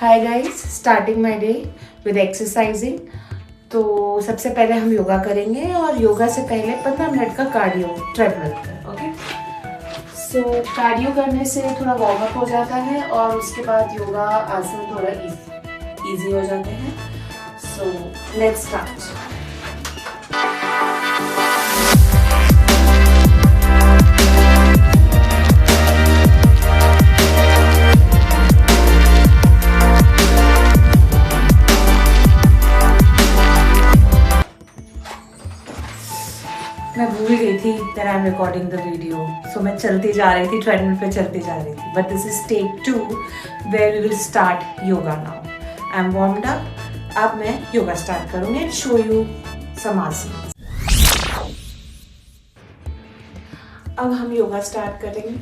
Hi guys, starting my day with exercising. तो सबसे पहले हम योगा करेंगे और योगा से पहले 15 मिनट का कार्डियो ट्रेडमिल पे। ओके, सो कार्डियो करने से थोड़ा वार्म अप हो जाता है और उसके बाद योगा आसन थोड़ा इजी हो जाते हैं। So let's start. मैं भूल गई थी that I'm recording the video, so मैं चलती जा रही थी, ट्रेडमिल पे चलती जा रही थी। But this is take 2 where we will start yoga now. I'm warmed up. अब मैं योगा स्टार्ट करूँगी and show you some asanas. अब हम योगा स्टार्ट करेंगे।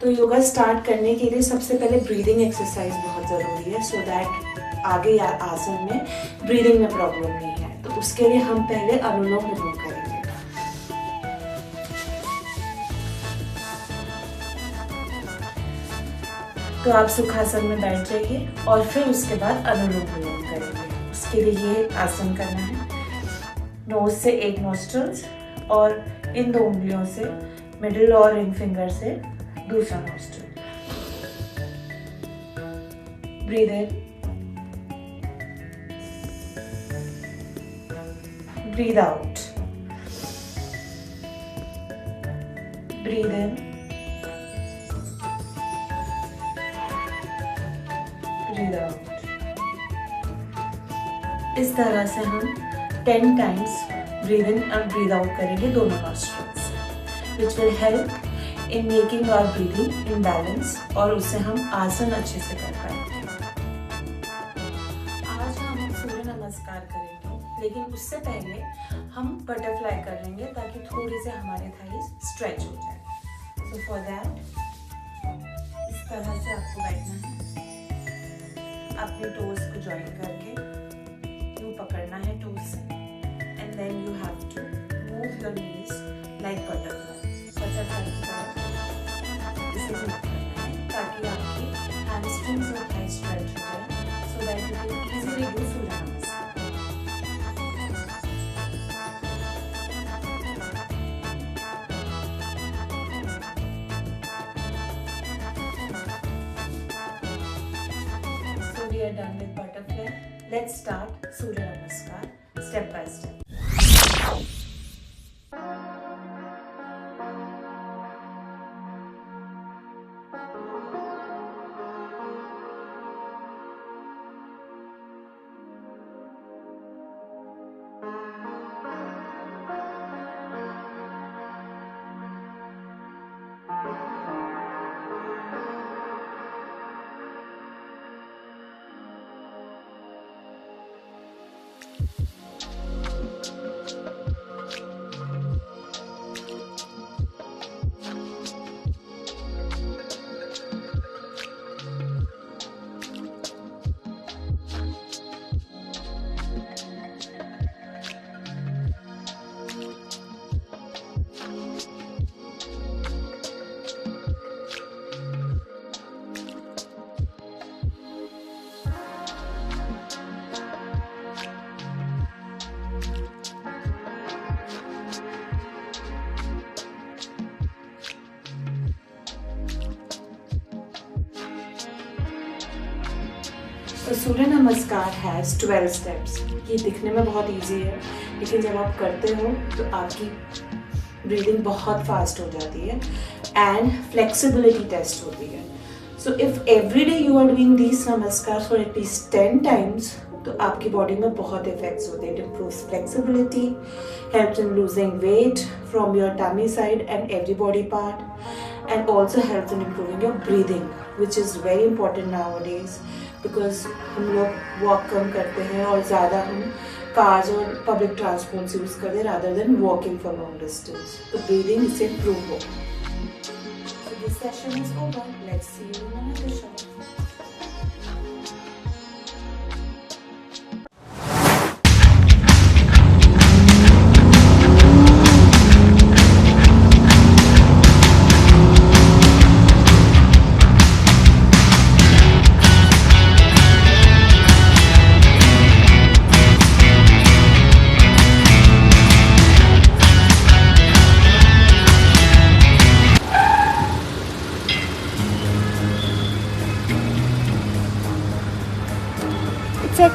तो योगा स्टार्ट करने के लिए सबसे पहले ब्रीदिंग एक्सरसाइज बहुत ज़रूरी है, so that आगे आसन में ब्रीदिंग में प्रॉब्लम नहीं है। तो उसके लिए हम पहले अनुलोम विलोम करेंगे। तो आप सुखासन में बैठ जाइए और फिर उसके बाद अनुलोम विलोम करेंगे। उसके लिए ये आसन करना है। नोज से एक नोस्ट्रल्स और इन 2 उंगलियों से मिडिल और रिंग फिंगर से दूसरा nostril. Breathe in, breathe out, breathe in, breathe out. इस तरह से हम 10 टाइम्स ब्रीद इन और ब्रीद आउट करेंगे दोनों nostrils, which will help in making our breathing in balance और उससे हम आसन अच्छे से कर पाएंगे। आज हम सूर्य नमस्कार करेंगे, लेकिन उससे पहले हम बटरफ्लाई कर लेंगे ताकि थोड़ी से हमारे थाइस स्ट्रेच हो जाए। सो फॉर दैट इस तरह से आपको बैठना है, अपने टोज को जॉइन करके यूं पकड़ना है टोज से, and then you have to move your knees like butterfly की तरह। इसे मूव करना है ताकि आपकी हैमस्ट्रिंग्स और थाई स्ट्रेच हो जाए, so that you can easily do surya namaskar. We are done with butterfly. Let's start Surya Namaskar step by step. तो सूर्य नमस्कार हैज़ 12 स्टेप्स। ये दिखने में बहुत इजी है, लेकिन जब आप करते हो तो आपकी ब्रीदिंग बहुत फास्ट हो जाती है एंड फ्लेक्सिबिलिटी टेस्ट होती है। So if every day you are doing this namaskar for at least 10 times, तो आपकी बॉडी में बहुत इफेक्ट्स होते हैं। It improves flexibility, helps in losing weight from your tummy side and every body part, and also helps in improving your breathing, which is very important nowadays, because हम लोग walk कम करते हैं और ज़्यादा हम कार्स और पब्लिक ट्रांसपोर्ट यूज़ करते हैं rather than walking for long distance. तो ब्रीदिंग इससे इम्प्रूव हो। So this session is over. Let's see you in another show.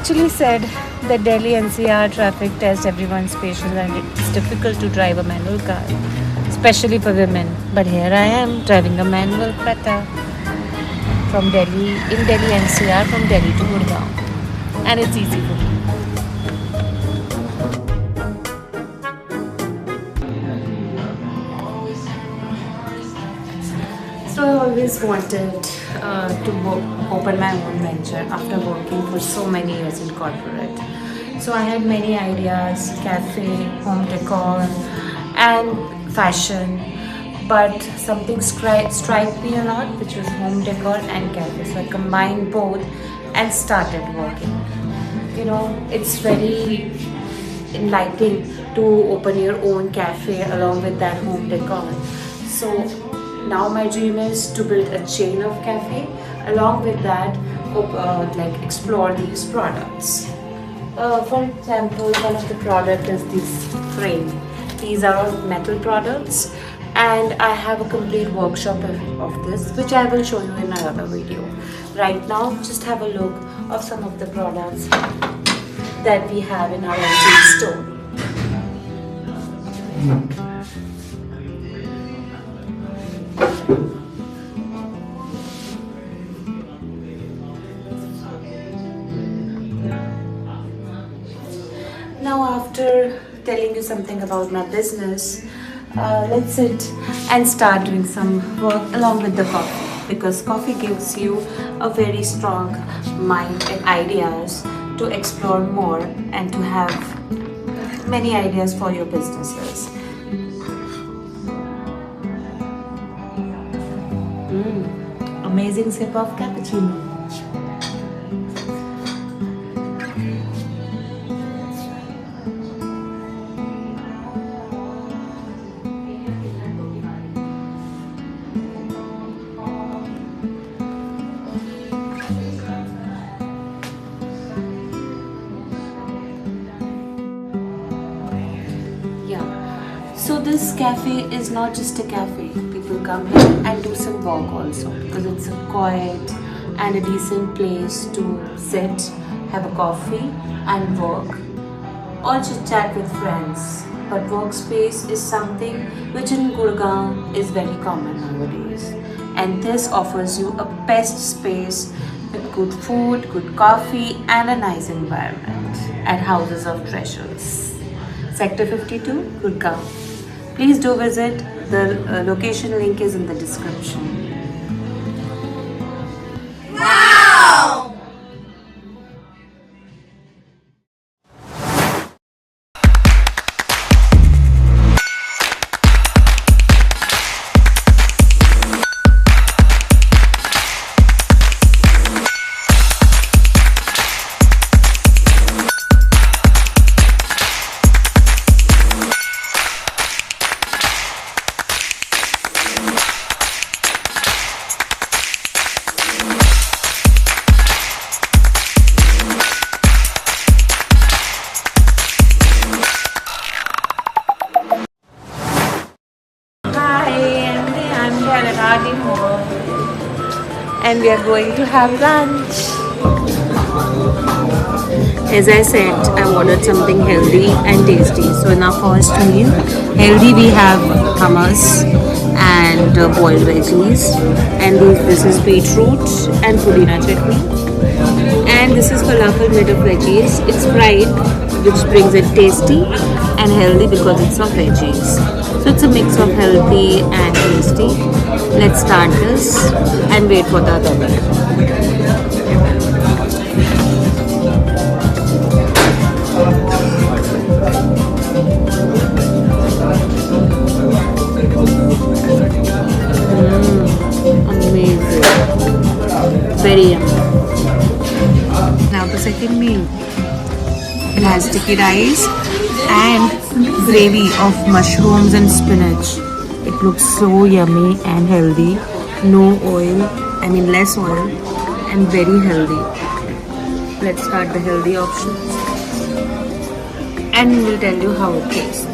actually said that Delhi NCR traffic tests everyone's patience and it's difficult to drive a manual car, especially for women. But here I am driving a manual Creta from Delhi, in Delhi NCR, from Delhi to Gurgaon. And it's easy for me. So I always wanted to open my own venture after working for so many years in corporate. So I had many ideas, cafe, home decor and fashion, but something struck me a lot, which was home decor and cafe. So I combined both and started working. You know, it's very enlightening to open your own cafe along with that home decor. So now my dream is to build a chain of cafe. Along with that, like explore these products. For example, one of the product is this frame. These are all metal products, and I have a complete workshop of this, which I will show you in another video. Right now, just have a look of some of the products that we have in our antique store. Now, after telling you something about my business, let's sit and start doing some work along with the coffee, because coffee gives you a very strong mind and ideas to explore more and to have many ideas for your businesses. Amazing sip of cappuccino. So this cafe is not just a cafe. People come here and do some work also, because it's a quiet and a decent place to sit, have a coffee and work, or chit chat with friends. But workspace is something which in Gurgaon is very common nowadays. And this offers you a best space with good food, good coffee and a nice environment at Houses of Treasures. Sector 52, Gurgaon. Please do visit. The location link is in the description. Wow! And we are going to have lunch. As I said, I ordered something healthy and tasty. So in our first meal, healthy we have hummus and boiled veggies, and this is beetroot and pudina chutney, and this is falafel made of veggies. It's fried, which brings it tasty, and healthy because it's of veggies. So it's a mix of healthy and tasty. Let's start this and wait for the other one. Amazing. Very yummy. Now the second meal. It has sticky rice and gravy of mushrooms and spinach. It looks so yummy and healthy. No oil, less oil, and very healthy. Let's start the healthy options and we'll tell you how it tastes.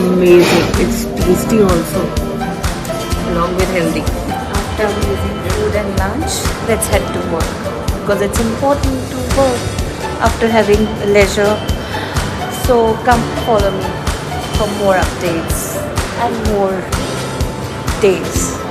amazing. It's tasty also, along with healthy. After amazing food and lunch, let's head to work because it's important to work after having leisure. So come follow me for more updates and more days.